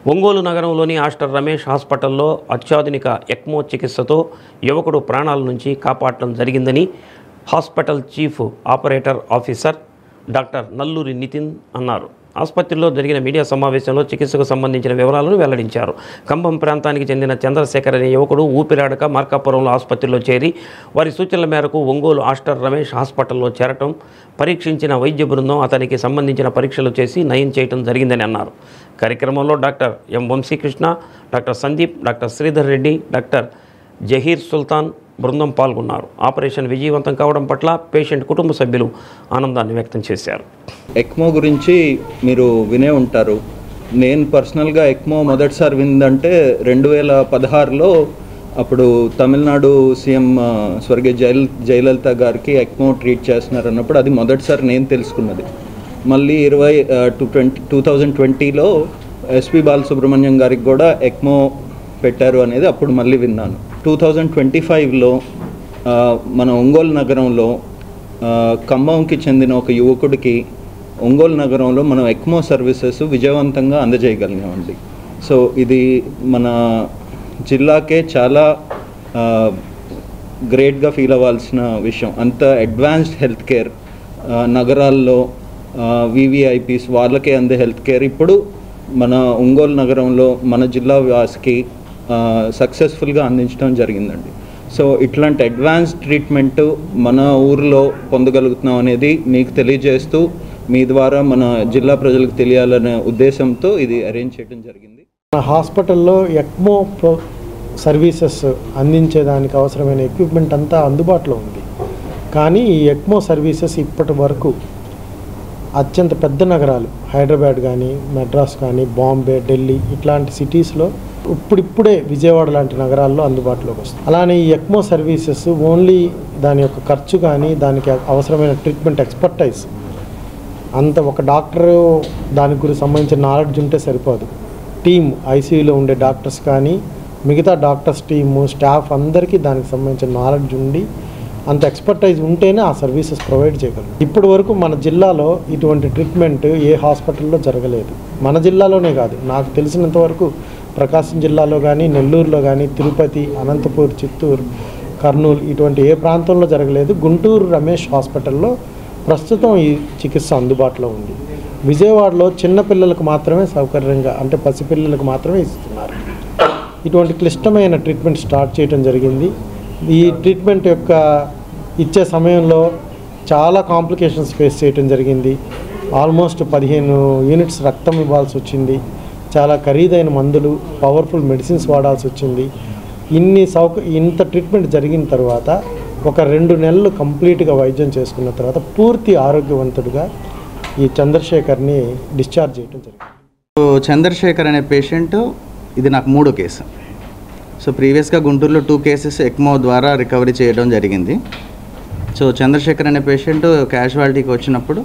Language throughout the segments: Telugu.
ఒంగోలు నగరంలోని ఆస్టర్ రమేష్ హాస్పిటల్లో అత్యాధునిక ఎక్మో చికిత్సతో యువకుడు ప్రాణాల నుంచి కాపాడటం జరిగిందని hospital chief operator officer doctor Nalluri Nitin అన్నారు. ఆసుపత్రిలో జరిగిన మీడియా సమావేశంలో చికిత్సకు సంబంధించిన వివరాలను వెల్లడించారు. ఖమ్మం ప్రాంతానికి చెందిన చంద్రశేఖర్ అనే యువకుడు ఊపిరాడక మార్కాపురంలో ఆసుపత్రిలో చేరి వారి సూచనల మేరకు ఒంగోలు ఆస్టర్ రమేష్ హాస్పిటల్లో చేరటం, పరీక్షించిన వైద్య బృందం అతనికి సంబంధించిన పరీక్షలు చేసి నయం చేయడం జరిగిందని అన్నారు. కార్యక్రమంలో doctor M Vamshikrishna, doctor Sandeep, doctor Sridhar Reddy, doctor Zaheer Sultan బృందం పాల్గొన్నారు. ఆపరేషన్ విజయవంతం కావడం పట్ల పేషెంట్ కుటుంబ సభ్యులు ఆనందాన్ని వ్యక్తం చేశారు. ఎక్మో గురించి మీరు వినే ఉంటారు. నేను పర్సనల్గా ఎక్మో మొదటిసారి విందంటే 2016లో అప్పుడు తమిళనాడు సీఎం స్వర్గీయ జయలలిత గారికి ఎక్మో ట్రీట్ చేస్తున్నారు అన్నప్పుడు అది మొదటిసారి నేను తెలుసుకున్నది. మళ్ళీ 2020లో ఎస్పి బాలసుబ్రహ్మణ్యం గారికి కూడా ఎక్మో పెట్టారు అనేది అప్పుడు మళ్ళీ విన్నాను. 2025లో మన ఒంగోలు నగరంలో ఖమ్మంకి చెందిన ఒక యువకుడికి ఒంగోలు నగరంలో మనం ఎక్మో సర్వీసెస్ విజయవంతంగా అందజేయగలిగామండి. సో ఇది మన జిల్లాకే చాలా గ్రేట్గా ఫీల్ అవ్వాల్సిన విషయం. అంత అడ్వాన్స్డ్ హెల్త్ కేర్ నగరాల్లో వివిఐపీస్ వాళ్ళకే అందే హెల్త్ కేర్ ఇప్పుడు మన ఒంగోలు నగరంలో మన జిల్లా వాసికి సక్సెస్ఫుల్గా అందించడం జరిగిందండి. సో ఇట్లాంటి అడ్వాన్స్ ట్రీట్మెంట్ మన ఊరిలో పొందగలుగుతున్నాం అనేది మీకు తెలియజేస్తూ మీ ద్వారా మన జిల్లా ప్రజలకు తెలియాలనే ఉద్దేశంతో ఇది అరేంజ్ చేయడం జరిగింది. మన హాస్పిటల్లో ఎక్మో సర్వీసెస్ అందించేదానికి అవసరమైన ఎక్విప్మెంట్ అంతా అందుబాటులో ఉంది. కానీ ఈ ఎక్మో సర్వీసెస్ ఇప్పటి వరకు అత్యంత పెద్ద నగరాలు హైదరాబాద్ కానీ, మెడ్రాస్ కానీ, బాంబే, ఢిల్లీ ఇట్లాంటి సిటీస్లో ఇప్పుడిప్పుడే విజయవాడ లాంటి నగరాల్లో అందుబాటులోకి వస్తుంది. అలానే ఈ ఎక్మో సర్వీసెస్ ఓన్లీ దాని యొక్క ఖర్చు కానీ దానికి అవసరమైన ట్రీట్మెంట్ ఎక్స్పర్టైజ్ అంత ఒక డాక్టరు దానికి గురించి సంబంధించిన నాలెడ్జ్ ఉంటే సరిపోదు. టీమ్ ఐసీయూలో ఉండే డాక్టర్స్ కానీ మిగతా డాక్టర్స్ టీము స్టాఫ్ అందరికీ దానికి సంబంధించిన నాలెడ్జ్ ఉండి అంత ఎక్స్పర్టైజ్ ఉంటేనే ఆ సర్వీసెస్ ప్రొవైడ్ చేయగలరు. ఇప్పటి వరకు మన జిల్లాలో ఇటువంటి ట్రీట్మెంట్ ఏ హాస్పిటల్లో జరగలేదు. మన జిల్లాలోనే కాదు, నాకు తెలిసినంత వరకు ప్రకాశం జిల్లాలో కానీ, నెల్లూరులో కానీ, తిరుపతి, అనంతపూర్, చిత్తూరు, కర్నూలు ఇటువంటి ఏ ప్రాంతంలో జరగలేదు. గుంటూరు రమేష్ హాస్పిటల్లో ప్రస్తుతం ఈ చికిత్స అందుబాటులో ఉంది. విజయవాడలో చిన్నపిల్లలకు మాత్రమే సౌకర్యంగా అంటే పసిపిల్లలకు మాత్రమే ఇస్తున్నారు. ఇటువంటి క్లిష్టమైన ట్రీట్మెంట్ స్టార్ట్ చేయడం జరిగింది. ఈ ట్రీట్మెంట్ యొక్క ఇచ్చే సమయంలో చాలా కాంప్లికేషన్స్ ఫేస్ చేయడం జరిగింది. ఆల్మోస్ట్ 15 యూనిట్స్ రక్తం ఇవ్వాల్సి వచ్చింది. చాలా ఖరీదైన మందులు, పవర్ఫుల్ మెడిసిన్స్ వాడాల్సి వచ్చింది. ఇంత ట్రీట్మెంట్ జరిగిన తర్వాత ఒక 2 నెలలు కంప్లీట్గా వైద్యం చేసుకున్న తర్వాత పూర్తి ఆరోగ్యవంతుడిగా ఈ చంద్రశేఖర్ని డిశ్చార్జ్ చేయడం జరిగింది. చంద్రశేఖర్ అనే పేషెంట్ ఇది నాకు 3వ కేసు. సో ప్రీవియస్గా గుంటూరులో 2 కేసెస్ ఎక్మో ద్వారా రికవరీ చేయడం జరిగింది. సో చంద్రశేఖర్ అనే పేషెంట్ క్యాజువాలిటీకి వచ్చినప్పుడు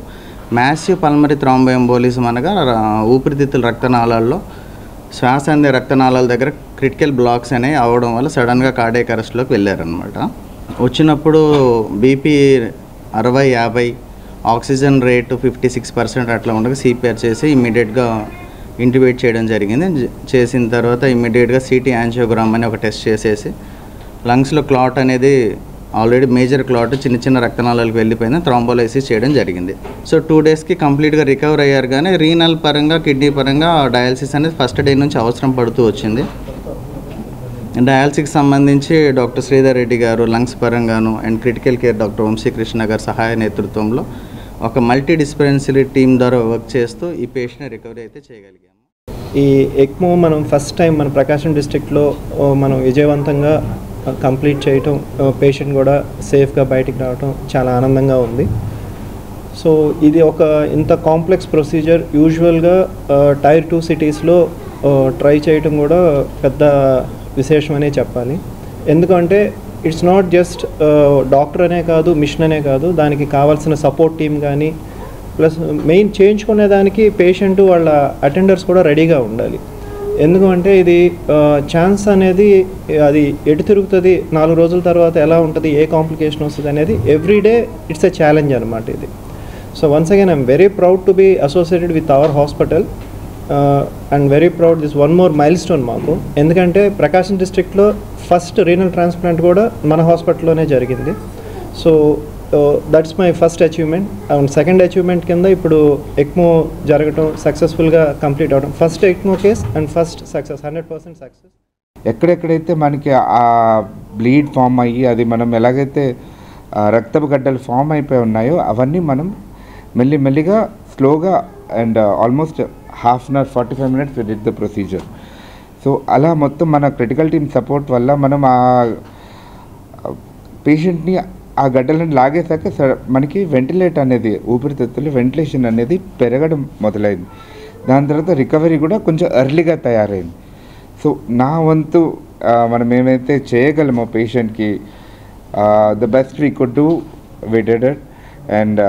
మ్యాసివ్ పల్మరీ థ్రాంబోఎంబోలిజం అనగా ఊపిరితిత్తుల రక్తనాళాల్లో శ్వాస అందే రక్తనాళాల దగ్గర క్రిటికల్ బ్లాక్స్ అనేవి అవ్వడం వల్ల సడన్గా కార్డియాక్ అరెస్ట్లోకి వెళ్ళారనమాట. వచ్చినప్పుడు బీపీ 60-50, ఆక్సిజన్ రేటు 56% అట్లా ఉండగా సిపిఆర్ చేసి ఇమ్మీడియట్గా ఇంటిబేట్ చేయడం జరిగింది. చేసిన తర్వాత ఇమ్మీడియట్గా సిటీ యాంజియోగ్రామ్ అని ఒక టెస్ట్ చేసేసి లంగ్స్లో క్లాట్ అనేది ఆల్రెడీ మేజర్ క్లాట్ చిన్న రక్తనాళాలకు వెళ్ళిపోయింది, థ్రాంబోలైసిస్ చేయడం జరిగింది. సో 2 డేస్కి కంప్లీట్గా రికవర్ అయ్యారు. కానీ రీనల్ పరంగా, కిడ్నీ పరంగా డయాలసిస్ అనేది ఫస్ట్ డే నుంచి అవసరం పడుతూ వచ్చింది. డయాలసిస్కి సంబంధించి డాక్టర్ శ్రీధర్ రెడ్డి గారు లంగ్స్ పరంగాను and critical care doctor Vamshikrishna గారు సహాయ నేతృత్వంలో ఒక మల్టీ డిస్పెన్సరీ టీమ్ ద్వారా వర్క్ చేస్తూ ఈ పేషెంట్ రికవరీ అయితే చేయగలిగాము. ఈ ఎక్మో మనం ఫస్ట్ టైం మన ప్రకాశం డిస్ట్రిక్ట్లో మనం విజయవంతంగా కంప్లీట్ చేయటం, పేషెంట్ కూడా సేఫ్గా బయటికి రావటం చాలా ఆనందంగా ఉంది. సో ఇది ఒక ఇంత కాంప్లెక్స్ ప్రొసీజర్ యూజువల్గా టైర్ 2 సిటీస్లో ట్రై చేయటం కూడా పెద్ద విశేషమనే చెప్పాలి. ఎందుకంటే ఇట్స్ నాట్ జస్ట్ డాక్టర్ అనే కాదు, మిషన్ అనే కాదు, దానికి కావాల్సిన సపోర్ట్ టీమ్ కానీ ప్లస్ మెయిన్ చేయించుకునేదానికి పేషెంట్ వాళ్ళ అటెండర్స్ కూడా రెడీగా ఉండాలి. ఎందుకంటే ఇది ఛాన్స్ అనేది అది ఎటు తిరుగుతుంది, 4 రోజుల తర్వాత ఎలా ఉంటుంది, ఏ కాంప్లికేషన్ వస్తుంది అనేది ఎవ్రీడే ఇట్స్ ఎ ఛాలెంజ్ అనమాట ఇది. So once again I'm very proud to be associated with our hospital and very proud this one more milestone మాకు. ఎందుకంటే ప్రకాశం డిస్ట్రిక్ట్లో ఫస్ట్ రీనల్ ట్రాన్స్ప్లాంట్ కూడా మన హాస్పిటల్లోనే జరిగింది. So that's my first achievement. And second achievement కింద ఇప్పుడు ఎక్మో జరగటం, సక్సెస్ఫుల్గా కంప్లీట్ అవడం, first ECMO case and first success, 100% success. ఎక్కడెక్కడైతే మనకి ఆ బ్లీడ్ ఫామ్ అయ్యి అది మనం ఎలాగైతే రక్తపు గడ్డలు ఫామ్ అయిపోయి ఉన్నాయో అవన్నీ మనం మెల్లిమెల్లిగా స్లోగా and almost half an hour 45 minutes we did the procedure. So అలా మొత్తం మన క్రిటికల్ టీమ్ సపోర్ట్ వల్ల మనం ఆ పేషెంట్ని ఆ గడ్డలను లాగేశాక మనకి వెంటిలేట్ అనేది, ఊపిరితిత్తులు వెంటిలేషన్ అనేది పెరగడం మొదలైంది. దాని తర్వాత రికవరీ కూడా కొంచెం ఎర్లీగా తయారైంది. సో నా వంతు మనం ఏమైతే చేయగలమో పేషెంట్కి the best we could do we did it, and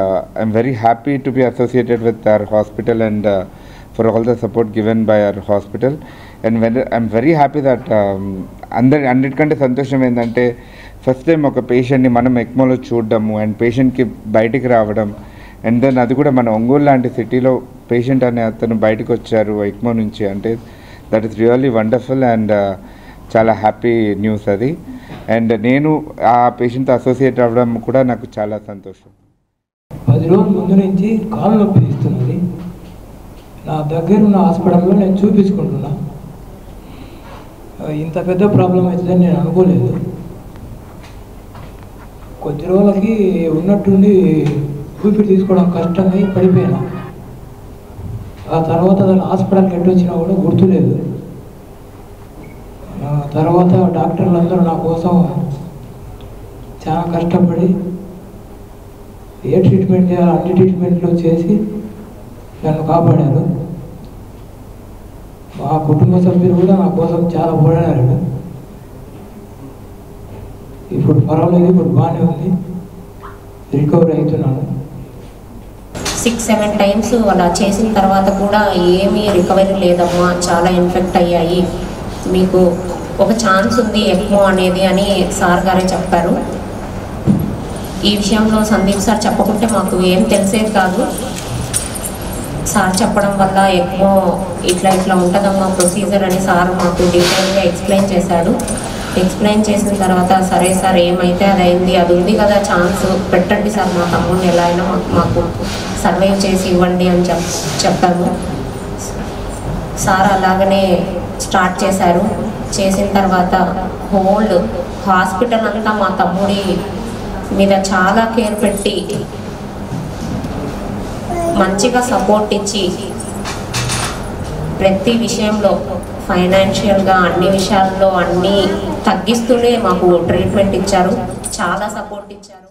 I'm very happy to be associated with our hospital and for all the support given by our hospital. And I'm very happy that అన్నిటికంటే సంతోషం ఏంటంటే ఫస్ట్ టైం ఒక పేషెంట్ని మనం ఎక్మోలో చూడడము అండ్ పేషెంట్కి బయటికి రావడం, అండ్ దెన్ అది కూడా మన ఒంగోలు లాంటి సిటీలో పేషెంట్ అనే అతను బయటకు వచ్చారు ఎక్మో నుంచి అంటే that is really wonderful and చాలా హ్యాపీ న్యూస్ అది. అండ్ నేను ఆ పేషెంట్తో అసోసియేట్ అవ్వడం కూడా నాకు చాలా సంతోషం. 10 రోజుల ముందు నుంచి కాలు నొప్పి తీస్తున్నది. నా దగ్గర ఉన్న హాస్పిటల్లో నేను చూపించుకుంటున్నా. ఇంత పెద్ద ప్రాబ్లం అవుతుందని నేను అనుకోలేదు. కొద్ది రోజులకి ఉన్నట్టుండి ఊపిరి తీసుకోవడం కష్టమై పడిపోయినా. ఆ తర్వాత హాస్పిటల్కి ఎటు వచ్చినా కూడా గుర్తులేదు. తర్వాత డాక్టర్లందరూ నా కోసం చాలా కష్టపడి ఏ ట్రీట్మెంట్ చేయాలో అన్ని ట్రీట్మెంట్లు చేసి నన్ను కాపాడారు. మా కుటుంబ సభ్యులు కూడా నా కోసం చాలా పోరాడారు. ఇప్పుడు పర్వాలేదు, ఇప్పుడు బాగానే ఉంది, రికవరీ అవుతున్నాను. 6-7 times అలా చేసిన తర్వాత కూడా ఏమీ రికవరీ లేదమ్మా, చాలా ఇన్ఫెక్ట్ అయ్యాయి, మీకు ఒక ఛాన్స్ ఉంది ఎక్మో అనేది అని సార్ గారే చెప్పారు. ఈ విషయంలో సందీప్ సార్ చెప్పకుంటే మాకు ఏం తెలిసేది కాదు. సార్ చెప్పడం వల్ల ఎక్మో ఇట్లా ఉంటుందమ్మా ప్రొసీజర్ అని సార్ మాకు డీటెయిల్గా ఎక్స్ప్లెయిన్ చేశాడు. ఎక్స్ప్లెయిన్ చేసిన తర్వాత సరే సార్ ఏమైతే అది అయింది, అది ఉంది కదా ఛాన్స్, పెట్టండి సార్ మా తమ్ముడిని ఎలా అయినా మాకు సర్వైవ్ చేసి ఇవ్వండి అని చెప్పాము. సార్ అలాగనే స్టార్ట్ చేశారు. చేసిన తర్వాత హోల్ హాస్పిటల్ అంతా మా తమ్ముడి మీద చాలా కేర్ పెట్టి మంచిగా సపోర్ట్ ఇచ్చి ప్రతి విషయంలో ఫైనాన్షియల్గా అన్ని విషయాల్లో అన్నీ తగ్గిస్తూనే మాకు ట్రీట్మెంట్ ఇచ్చారు, చాలా సపోర్ట్ ఇచ్చారు.